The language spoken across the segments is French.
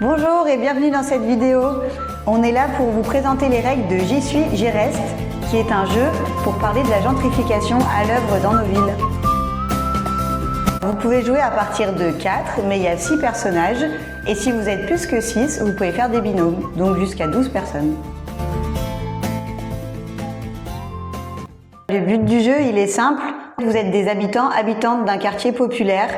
Bonjour et bienvenue dans cette vidéo. On est là pour vous présenter les règles de J'y suis, j'y reste, qui est un jeu pour parler de la gentrification à l'œuvre dans nos villes. Vous pouvez jouer à partir de 4, mais il y a 6 personnages. Et si vous êtes plus que 6, vous pouvez faire des binômes, donc jusqu'à 12 personnes. Le but du jeu, il est simple. Vous êtes des habitantes d'un quartier populaire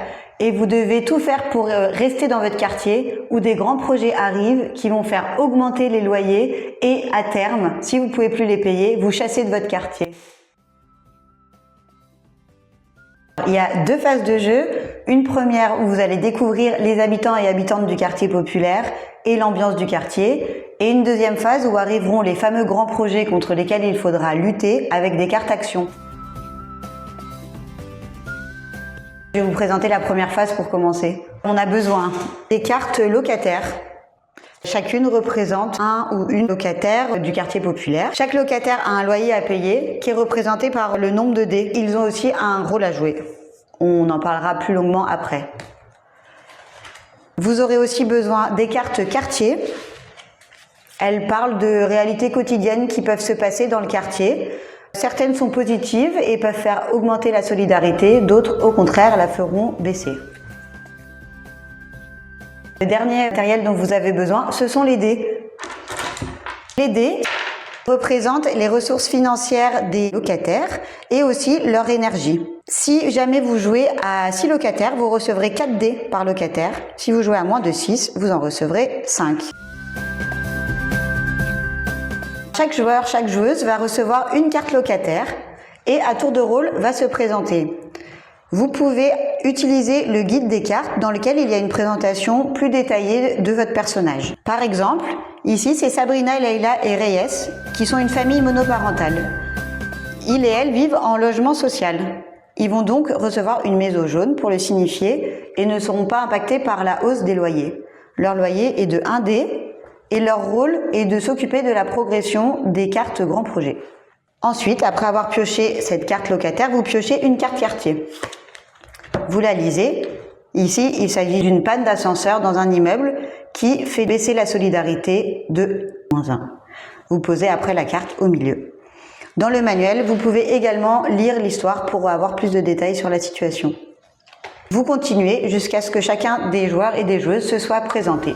et vous devez tout faire pour rester dans votre quartier où des grands projets arrivent qui vont faire augmenter les loyers et à terme, si vous ne pouvez plus les payer, vous chassez de votre quartier. Il y a 2 phases de jeu. Une première où vous allez découvrir les habitants et habitantes du quartier populaire et l'ambiance du quartier. Et une deuxième phase où arriveront les fameux grands projets contre lesquels il faudra lutter avec des cartes actions. Je vais vous présenter la première phase pour commencer. On a besoin des cartes locataires. Chacune représente un ou une locataire du quartier populaire. Chaque locataire a un loyer à payer qui est représenté par le nombre de dés. Ils ont aussi un rôle à jouer. On en parlera plus longuement après. Vous aurez aussi besoin des cartes quartier. Elles parlent de réalités quotidiennes qui peuvent se passer dans le quartier. Certaines sont positives et peuvent faire augmenter la solidarité, d'autres au contraire la feront baisser. Le dernier matériel dont vous avez besoin, ce sont les dés. Les dés représentent les ressources financières des locataires et aussi leur énergie. Si jamais vous jouez à 6 locataires, vous recevrez 4 dés par locataire. Si vous jouez à moins de 6, vous en recevrez 5. Chaque joueur, chaque joueuse va recevoir une carte locataire et à tour de rôle va se présenter. Vous pouvez utiliser le guide des cartes dans lequel il y a une présentation plus détaillée de votre personnage. Par exemple, ici c'est Sabrina, Leila et Reyes qui sont une famille monoparentale. Ils et elles vivent en logement social. Ils vont donc recevoir une méso jaune pour le signifier et ne seront pas impactés par la hausse des loyers. Leur loyer est de 1 dé. Et leur rôle est de s'occuper de la progression des cartes grands projets. Ensuite, après avoir pioché cette carte locataire, vous piochez une carte quartier. Vous la lisez. Ici, il s'agit d'une panne d'ascenseur dans un immeuble qui fait baisser la solidarité de -1. Vous posez après la carte au milieu. Dans le manuel, vous pouvez également lire l'histoire pour avoir plus de détails sur la situation. Vous continuez jusqu'à ce que chacun des joueurs et des joueuses se soit présenté.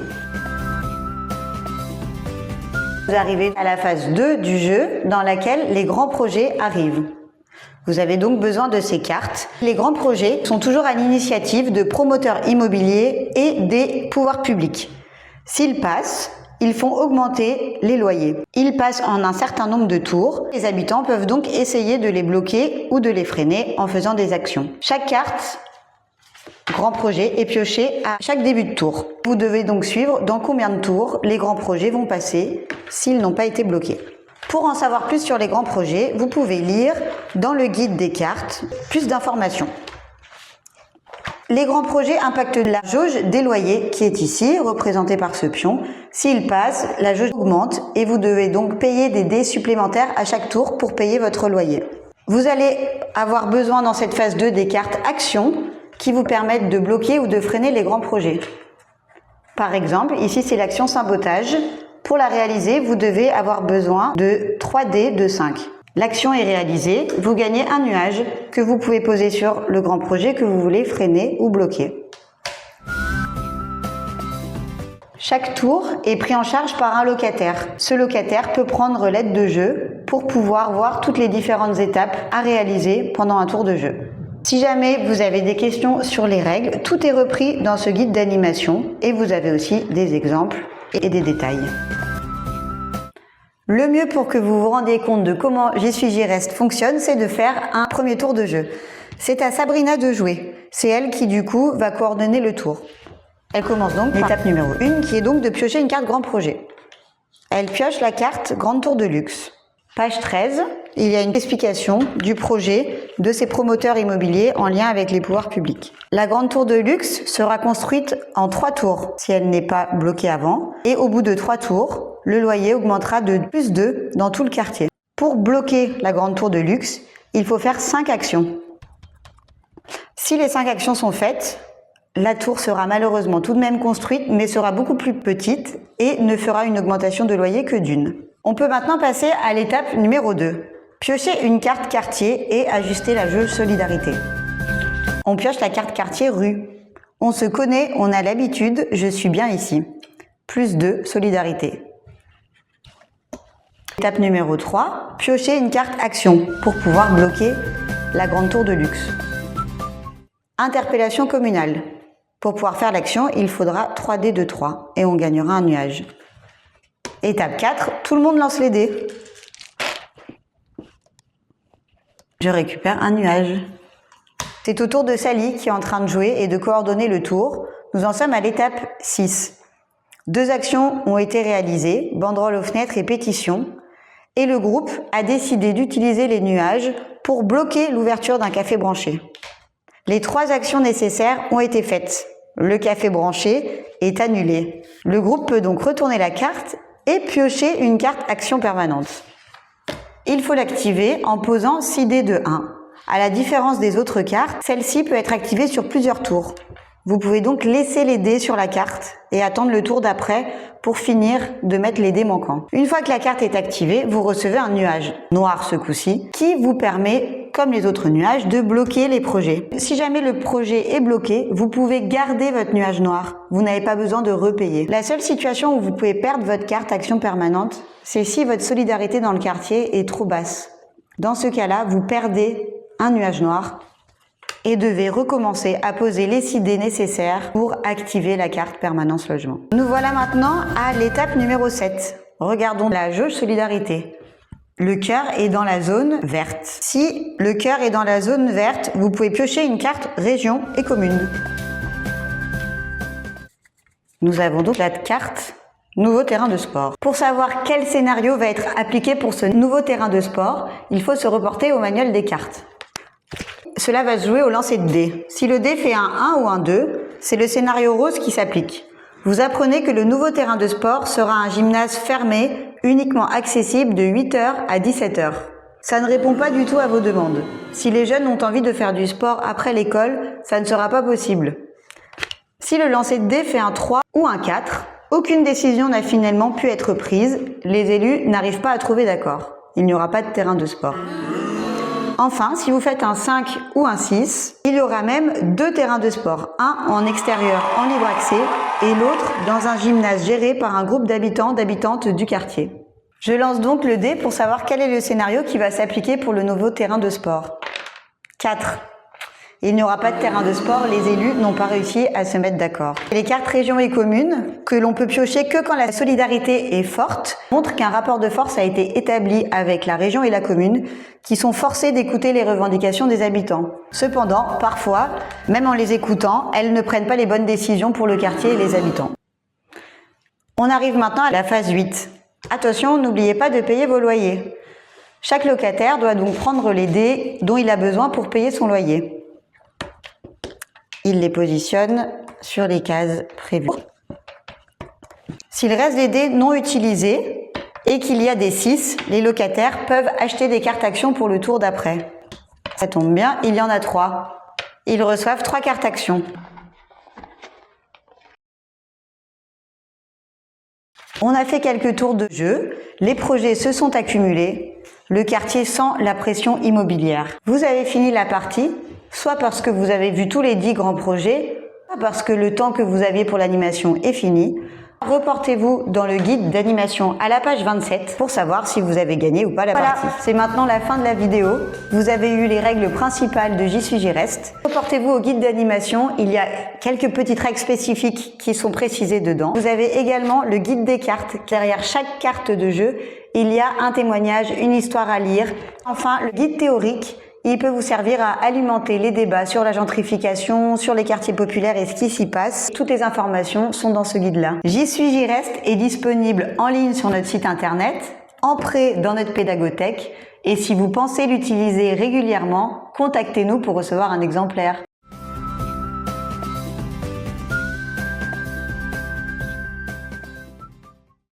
Vous arrivez à la phase 2 du jeu dans laquelle les grands projets arrivent. Vous avez donc besoin de ces cartes. Les grands projets sont toujours à l'initiative de promoteurs immobiliers et des pouvoirs publics. S'ils passent, ils font augmenter les loyers. Ils passent en un certain nombre de tours. Les habitants peuvent donc essayer de les bloquer ou de les freiner en faisant des actions. Chaque carte grand projet est pioché à chaque début de tour. Vous devez donc suivre dans combien de tours les grands projets vont passer s'ils n'ont pas été bloqués. Pour en savoir plus sur les grands projets, vous pouvez lire dans le guide des cartes plus d'informations. Les grands projets impactent la jauge des loyers qui est ici, représentée par ce pion. S'il passe, la jauge augmente et vous devez donc payer des dés supplémentaires à chaque tour pour payer votre loyer. Vous allez avoir besoin dans cette phase 2 des cartes actions qui vous permettent de bloquer ou de freiner les grands projets. Par exemple, ici c'est l'action sabotage. Pour la réaliser, vous devez avoir besoin de 3 dés de 5. L'action est réalisée, vous gagnez un nuage que vous pouvez poser sur le grand projet que vous voulez freiner ou bloquer. Chaque tour est pris en charge par un locataire. Ce locataire peut prendre l'aide de jeu pour pouvoir voir toutes les différentes étapes à réaliser pendant un tour de jeu. Si jamais vous avez des questions sur les règles, tout est repris dans ce guide d'animation et vous avez aussi des exemples et des détails. Le mieux pour que vous vous rendiez compte de comment J'y suis, j'y reste fonctionne, c'est de faire un premier tour de jeu. C'est à Sabrina de jouer. C'est elle qui du coup va coordonner le tour. Elle commence donc par l'étape numéro 1 qui est donc de piocher une carte grand projet. Elle pioche la carte grande tour de luxe. Page 13, il y a une explication du projet de ces promoteurs immobiliers en lien avec les pouvoirs publics. La grande tour de luxe sera construite en 3 tours si elle n'est pas bloquée avant. Et au bout de 3 tours, le loyer augmentera de +2 dans tout le quartier. Pour bloquer la grande tour de luxe, il faut faire 5 actions. Si les 5 actions sont faites, La tour sera malheureusement tout de même construite, mais sera beaucoup plus petite et ne fera une augmentation de loyer que d'une. On peut maintenant passer à l'étape numéro 2. Piocher une carte quartier et ajuster la jauge solidarité. On pioche la carte quartier rue. On se connaît, on a l'habitude, je suis bien ici. Plus 2, solidarité. Étape numéro 3, piocher une carte action pour pouvoir bloquer la grande tour de luxe. Interpellation communale. Pour pouvoir faire l'action, il faudra 3 dés de 3 et on gagnera un nuage. Étape 4, tout le monde lance les dés. Je récupère un nuage. C'est au tour de Sally qui est en train de jouer et de coordonner le tour. Nous en sommes à l'étape 6. 2 actions ont été réalisées, banderole aux fenêtres et pétition. Et le groupe a décidé d'utiliser les nuages pour bloquer l'ouverture d'un café branché. Les 3 actions nécessaires ont été faites. Le café branché est annulé. Le groupe peut donc retourner la carte et piocher une carte action permanente. Il faut l'activer en posant 6 dés de 1. À la différence des autres cartes, celle-ci peut être activée sur plusieurs tours. Vous pouvez donc laisser les dés sur la carte et attendre le tour d'après pour finir de mettre les dés manquants. Une fois que la carte est activée, vous recevez un nuage, noir ce coup-ci, qui vous permet, comme les autres nuages, de bloquer les projets. Si jamais le projet est bloqué, vous pouvez garder votre nuage noir. Vous n'avez pas besoin de repayer. La seule situation où vous pouvez perdre votre carte action permanente, c'est si votre solidarité dans le quartier est trop basse. Dans ce cas-là, vous perdez un nuage noir et devez recommencer à poser les 6 dés nécessaires pour activer la carte permanence logement. Nous voilà maintenant à l'étape numéro 7. Regardons la jauge solidarité. Le cœur est dans la zone verte. Si le cœur est dans la zone verte, vous pouvez piocher une carte région et commune. Nous avons donc la carte nouveau terrain de sport. Pour savoir quel scénario va être appliqué pour ce nouveau terrain de sport, il faut se reporter au manuel des cartes. Cela va se jouer au lancer de dés. Si le dé fait un 1 ou un 2, c'est le scénario rose qui s'applique. Vous apprenez que le nouveau terrain de sport sera un gymnase fermé, uniquement accessible de 8h à 17h. Ça ne répond pas du tout à vos demandes. Si les jeunes ont envie de faire du sport après l'école, ça ne sera pas possible. Si le lancer de dés fait un 3 ou un 4, aucune décision n'a finalement pu être prise. Les élus n'arrivent pas à trouver d'accord. Il n'y aura pas de terrain de sport. Enfin, si vous faites un 5 ou un 6, il y aura même 2 terrains de sport. Un en extérieur en libre accès et l'autre dans un gymnase géré par un groupe d'habitantes du quartier. Je lance donc le dé pour savoir quel est le scénario qui va s'appliquer pour le nouveau terrain de sport. 4. Il n'y aura pas de terrain de sport, les élus n'ont pas réussi à se mettre d'accord. Les cartes régions et communes, que l'on peut piocher que quand la solidarité est forte, montrent qu'un rapport de force a été établi avec la région et la commune, qui sont forcés d'écouter les revendications des habitants. Cependant, parfois, même en les écoutant, elles ne prennent pas les bonnes décisions pour le quartier et les habitants. On arrive maintenant à la phase 8. Attention, n'oubliez pas de payer vos loyers. Chaque locataire doit donc prendre les dés dont il a besoin pour payer son loyer. Il les positionne sur les cases prévues. S'il reste des dés non utilisés et qu'il y a des 6, les locataires peuvent acheter des cartes actions pour le tour d'après. Ça tombe bien, il y en a 3. Ils reçoivent 3 cartes actions. On a fait quelques tours de jeu, les projets se sont accumulés, le quartier sent la pression immobilière. Vous avez fini la partie, soit parce que vous avez vu tous les 10 grands projets, soit parce que le temps que vous aviez pour l'animation est fini. Reportez-vous dans le guide d'animation à la page 27 pour savoir si vous avez gagné ou pas la partie. C'est maintenant la fin de la vidéo. Vous avez eu les règles principales de J'y suis, j'y reste. Reportez-vous au guide d'animation. Il y a quelques petites règles spécifiques qui sont précisées dedans. Vous avez également le guide des cartes. Derrière chaque carte de jeu, il y a un témoignage, une histoire à lire. Enfin, le guide théorique. Il peut vous servir à alimenter les débats sur la gentrification, sur les quartiers populaires et ce qui s'y passe. Toutes les informations sont dans ce guide-là. J'y suis, j'y reste est disponible en ligne sur notre site internet, en prêt dans notre pédagothèque. Et si vous pensez l'utiliser régulièrement, contactez-nous pour recevoir un exemplaire.